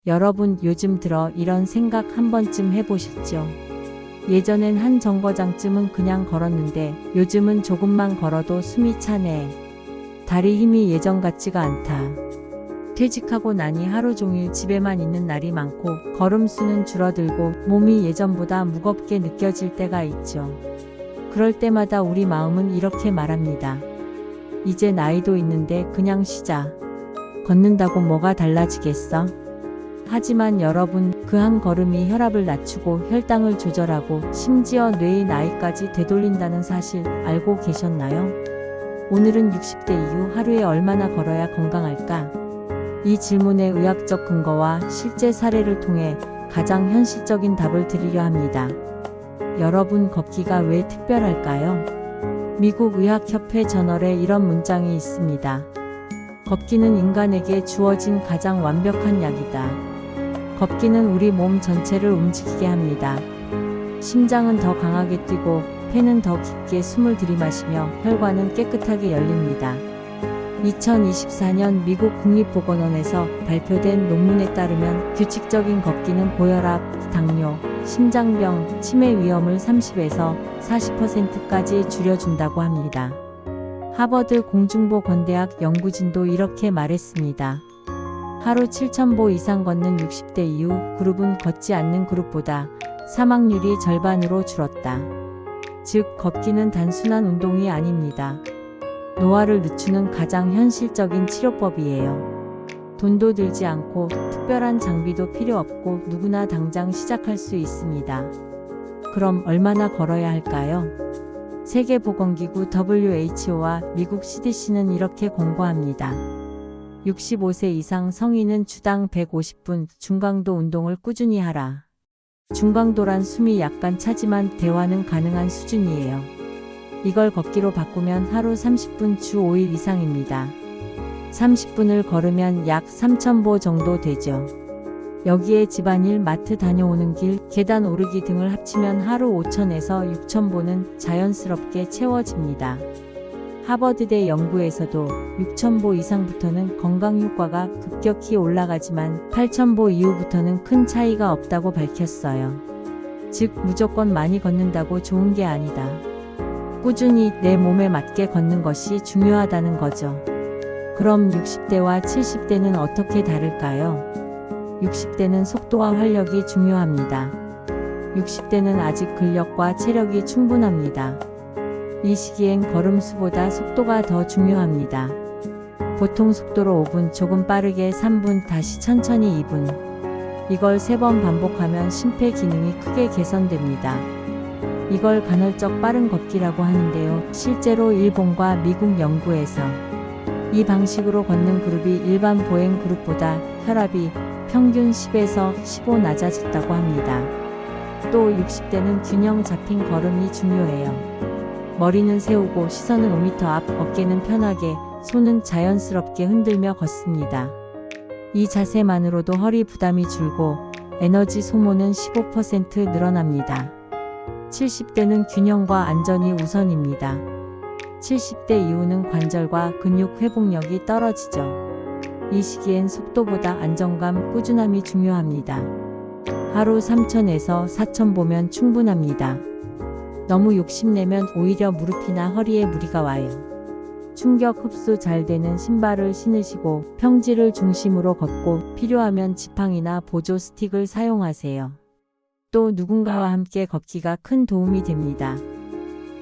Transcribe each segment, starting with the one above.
여러분 요즘 들어 이런 생각 한 번쯤 해보셨죠? 예전엔 한 정거장쯤은 그냥 걸었는데 요즘은 조금만 걸어도 숨이 차네. 다리 힘이 예전 같지가 않다. 퇴직하고 나니 하루 종일 집에만 있는 날이 많고 걸음수는 줄어들고 몸이 예전보다 무겁게 느껴질 때가 있죠. 그럴 때마다 우리 마음은 이렇게 말합니다. 이제 나이도 있는데 그냥 쉬자. 걷는다고 뭐가 달라지겠어? 하지만 여러분, 그 한 걸음이 혈압을 낮추고 혈당을 조절하고 심지어 뇌의 나이까지 되돌린다는 사실 알고 계셨나요? 오늘은 60대 이후 하루에 얼마나 걸어야 건강할까? 이 질문의 의학적 근거와 실제 사례를 통해 가장 현실적인 답을 드리려 합니다. 여러분, 걷기가 왜 특별할까요? 미국 의학협회 저널에 이런 문장이 있습니다. 걷기는 인간에게 주어진 가장 완벽한 약이다. 걷기는 우리 몸 전체를 움직이게 합니다. 심장은 더 강하게 뛰고 폐는 더 깊게 숨을 들이마시며 혈관은 깨끗하게 열립니다. 2024년 미국 국립보건원에서 발표된 논문에 따르면 규칙적인 걷기는 고혈압, 당뇨, 심장병, 치매 위험을 30에서 40%까지 줄여준다고 합니다. 하버드 공중보건대학 연구진도 이렇게 말했습니다. 하루 7,000보 이상 걷는 60대 이후 그룹은 걷지 않는 그룹보다 사망률이 절반으로 줄었다. 즉, 걷기는 단순한 운동이 아닙니다. 노화를 늦추는 가장 현실적인 치료법이에요. 돈도 들지 않고 특별한 장비도 필요 없고 누구나 당장 시작할 수 있습니다. 그럼 얼마나 걸어야 할까요? 세계보건기구 WHO와 미국 CDC는 이렇게 권고합니다. 65세 이상 성인은 주당 150분 중강도 운동을 꾸준히 하라. 중강도란 숨이 약간 차지만 대화는 가능한 수준이에요. 이걸 걷기로 바꾸면 하루 30분 주 5일 이상입니다. 30분을 걸으면 약 3,000보 정도 되죠. 여기에 집안일, 마트 다녀오는 길, 계단 오르기 등을 합치면 하루 5,000에서 6,000보는 자연스럽게 채워집니다. 하버드대 연구에서도 6,000보 이상부터는 건강 효과가 급격히 올라가지만 8,000보 이후부터는 큰 차이가 없다고 밝혔어요. 즉, 무조건 많이 걷는다고 좋은 게 아니다. 꾸준히 내 몸에 맞게 걷는 것이 중요하다는 거죠. 그럼 60대와 70대는 어떻게 다를까요? 60대는 속도와 활력이 중요합니다. 60대는 아직 근력과 체력이 충분합니다. 이 시기엔 걸음수보다 속도가 더 중요합니다. 보통 속도로 5분, 조금 빠르게 3분, 다시 천천히 2분. 이걸 3번 반복하면 심폐 기능이 크게 개선됩니다. 이걸 간헐적 빠른 걷기라고 하는데요. 실제로 일본과 미국 연구에서 이 방식으로 걷는 그룹이 일반 보행 그룹보다 혈압이 평균 10에서 15 낮아졌다고 합니다. 또 60대는 균형 잡힌 걸음이 중요해요. 머리는 세우고 시선은 5m 앞, 어깨는 편하게, 손은 자연스럽게 흔들며 걷습니다. 이 자세만으로도 허리 부담이 줄고 에너지 소모는 15% 늘어납니다. 70대는 균형과 안전이 우선입니다. 70대 이후는 관절과 근육 회복력이 떨어지죠. 이 시기엔 속도보다 안정감, 꾸준함이 중요합니다. 하루 3,000에서 4,000보면 충분합니다. 너무 욕심내면 오히려 무릎이나 허리에 무리가 와요. 충격 흡수 잘 되는 신발을 신으시고 평지를 중심으로 걷고 필요하면 지팡이나 보조 스틱을 사용하세요. 또 누군가와 함께 걷기가 큰 도움이 됩니다.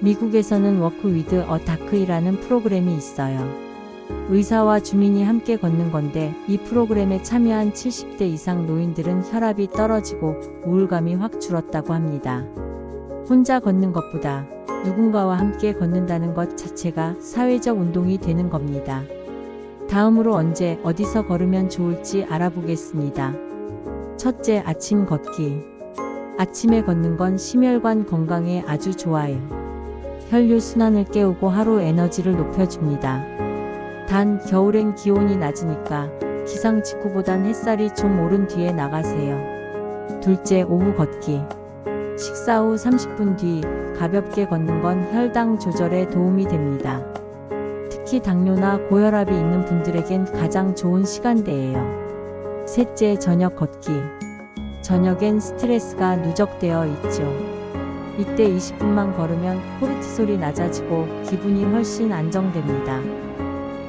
미국에서는 워크 위드 어 다크이라는 프로그램이 있어요. 의사와 주민이 함께 걷는 건데 이 프로그램에 참여한 70대 이상 노인들은 혈압이 떨어지고 우울감이 확 줄었다고 합니다. 혼자 걷는 것보다 누군가와 함께 걷는다는 것 자체가 사회적 운동이 되는 겁니다. 다음으로 언제 어디서 걸으면 좋을지 알아보겠습니다. 첫째, 아침 걷기. 아침에 걷는 건 심혈관 건강에 아주 좋아요. 혈류순환을 깨우고 하루 에너지를 높여줍니다. 단 겨울엔 기온이 낮으니까 기상 직후보단 햇살이 좀 오른 뒤에 나가세요. 둘째, 오후 걷기. 식사 후 30분 뒤 가볍게 걷는 건 혈당 조절에 도움이 됩니다. 특히 당뇨나 고혈압이 있는 분들에겐 가장 좋은 시간대예요. 셋째, 저녁 걷기. 저녁엔 스트레스가 누적되어 있죠. 이때 20분만 걸으면 코르티솔이 낮아지고 기분이 훨씬 안정됩니다.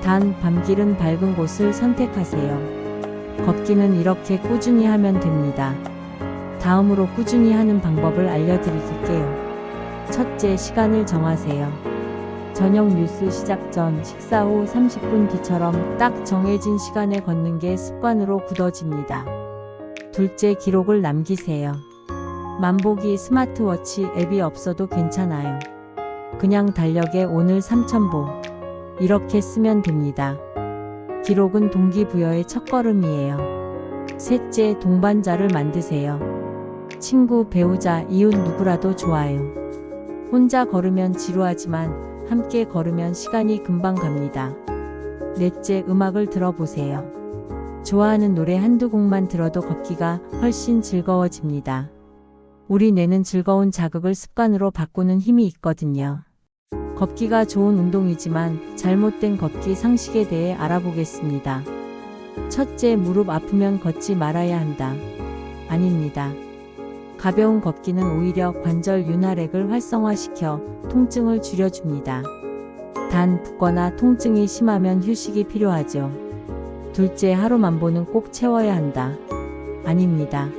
단, 밤길은 밝은 곳을 선택하세요. 걷기는 이렇게 꾸준히 하면 됩니다. 다음으로 꾸준히 하는 방법을 알려드릴게요. 첫째, 시간을 정하세요. 저녁 뉴스 시작 전, 식사 후 30분 뒤처럼 딱 정해진 시간에 걷는 게 습관으로 굳어집니다. 둘째, 기록을 남기세요. 만보기 스마트워치 앱이 없어도 괜찮아요. 그냥 달력에 오늘 3,000보 이렇게 쓰면 됩니다. 기록은 동기부여의 첫걸음이에요. 셋째, 동반자를 만드세요. 친구, 배우자, 이웃 누구라도 좋아요. 혼자 걸으면 지루하지만 함께 걸으면 시간이 금방 갑니다. 넷째, 음악을 들어보세요. 좋아하는 노래 한두 곡만 들어도 걷기가 훨씬 즐거워집니다. 우리 뇌는 즐거운 자극을 습관으로 바꾸는 힘이 있거든요. 걷기가 좋은 운동이지만 잘못된 걷기 상식에 대해 알아보겠습니다. 첫째, 무릎 아프면 걷지 말아야 한다. 아닙니다. 가벼운 걷기는 오히려 관절 윤활액을 활성화시켜 통증을 줄여줍니다. 단, 붓거나 통증이 심하면 휴식이 필요하죠. 둘째, 하루 만보는 꼭 채워야 한다. 아닙니다.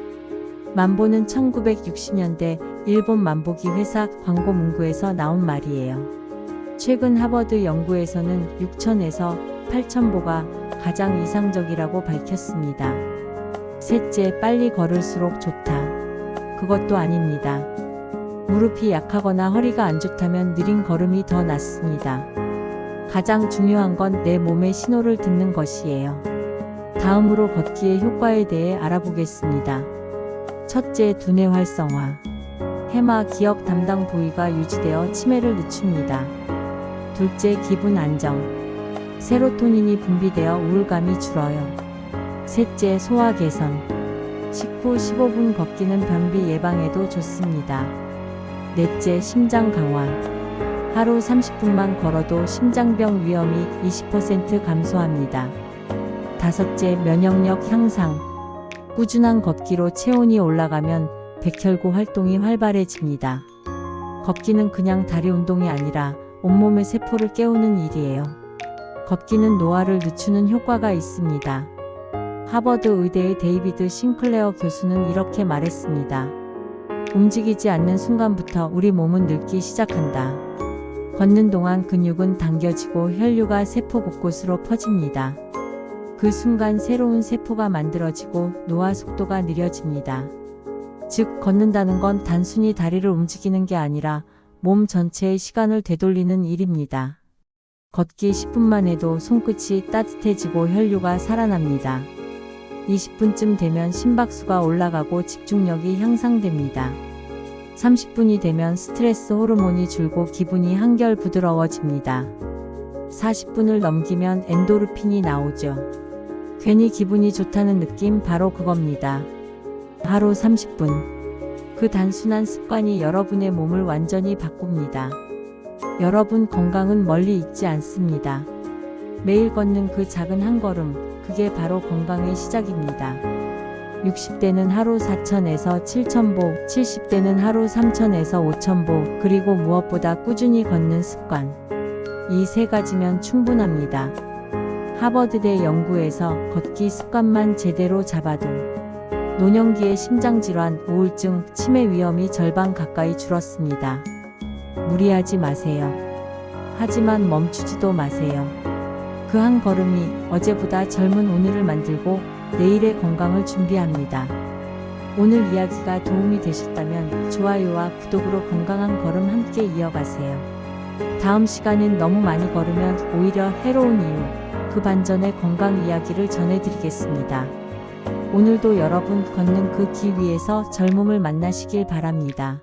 만보는 1960년대 일본 만보기 회사 광고 문구에서 나온 말이에요. 최근 하버드 연구에서는 6,000에서 8,000보가 가장 이상적이라고 밝혔습니다. 셋째, 빨리 걸을수록 좋다. 그것도 아닙니다. 무릎이 약하거나 허리가 안 좋다면 느린 걸음이 더 낫습니다. 가장 중요한 건 내 몸의 신호를 듣는 것이에요. 다음으로 걷기의 효과에 대해 알아보겠습니다. 첫째, 두뇌 활성화. 해마, 기억 담당 부위가 유지되어 치매를 늦춥니다. 둘째, 기분 안정. 세로토닌이 분비되어 우울감이 줄어요. 셋째, 소화 개선. 식후 15분 걷기는 변비 예방에도 좋습니다. 넷째, 심장 강화. 하루 30분만 걸어도 심장병 위험이 20% 감소합니다. 다섯째, 면역력 향상. 꾸준한 걷기로 체온이 올라가면 백혈구 활동이 활발해집니다. 걷기는 그냥 다리 운동이 아니라 온몸의 세포를 깨우는 일이에요. 걷기는 노화를 늦추는 효과가 있습니다. 하버드 의대의 데이비드 싱클레어 교수는 이렇게 말했습니다. 움직이지 않는 순간부터 우리 몸은 늙기 시작한다. 걷는 동안 근육은 당겨지고 혈류가 세포 곳곳으로 퍼집니다. 그 순간 새로운 세포가 만들어지고 노화 속도가 느려집니다. 즉, 걷는다는 건 단순히 다리를 움직이는 게 아니라 몸 전체의 시간을 되돌리는 일입니다. 걷기 10분만 해도 손끝이 따뜻해지고 혈류가 살아납니다. 20분쯤 되면 심박수가 올라가고 집중력이 향상됩니다. 30분이 되면 스트레스 호르몬이 줄고 기분이 한결 부드러워집니다. 40분을 넘기면 엔도르핀이 나오죠. 괜히 기분이 좋다는 느낌, 바로 그겁니다. 하루 30분. 그 단순한 습관이 여러분의 몸을 완전히 바꿉니다. 여러분 건강은 멀리 있지 않습니다. 매일 걷는 그 작은 한 걸음, 그게 바로 건강의 시작입니다. 60대는 하루 4,000에서 7,000보, 70대는 하루 3,000에서 5,000보, 그리고 무엇보다 꾸준히 걷는 습관. 이 세 가지면 충분합니다. 하버드대 연구에서 걷기 습관만 제대로 잡아도 노년기의 심장질환, 우울증, 치매 위험이 절반 가까이 줄었습니다. 무리하지 마세요. 하지만 멈추지도 마세요. 그 한 걸음이 어제보다 젊은 오늘을 만들고 내일의 건강을 준비합니다. 오늘 이야기가 도움이 되셨다면 좋아요와 구독으로 건강한 걸음 함께 이어가세요. 다음 시간엔 너무 많이 걸으면 오히려 해로운 이유, 그 반전의 건강 이야기를 전해드리겠습니다. 오늘도 여러분 걷는 그 길 위에서 젊음을 만나시길 바랍니다.